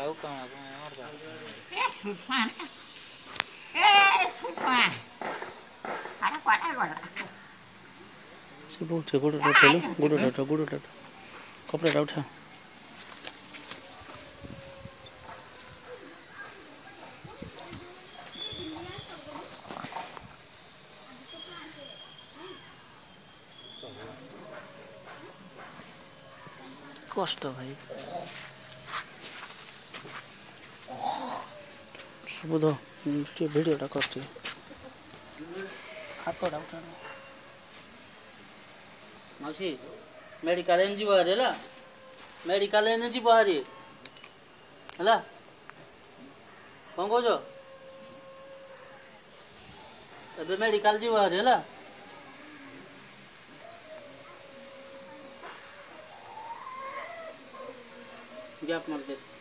ଆଉ କଣ କଣ ଏ ସୁଷମା ଏ ସୁଷମା ଆରେ କୁଆଡ଼େ ଗଲା ସେ ବହୁତ ଗୋଡ଼ଟା ଉଠେଇଲୁ ଗୋଡ଼ଟା କପଡ଼ାଟା ଉଠା କଷ୍ଟ ଭାଇ ସୁବୁଧ ଟିକେ ଭିଡ଼ିଓଟା କରିଛି ହାତଟା ଉଠା ମାଉସୀ ମେଡ଼ିକାଲ ଏନେ ଯିବ ହାରି ହେଲା ମେଡ଼ିକାଲ ଏନେ ଯିବ ହାରି ହେଲା କ'ଣ କହୁଛ ଏବେ ମେଡ଼ିକାଲ ଯିବ ହାରି ହେଲା ଗ୍ୟାପ୍ ମାରିଦେ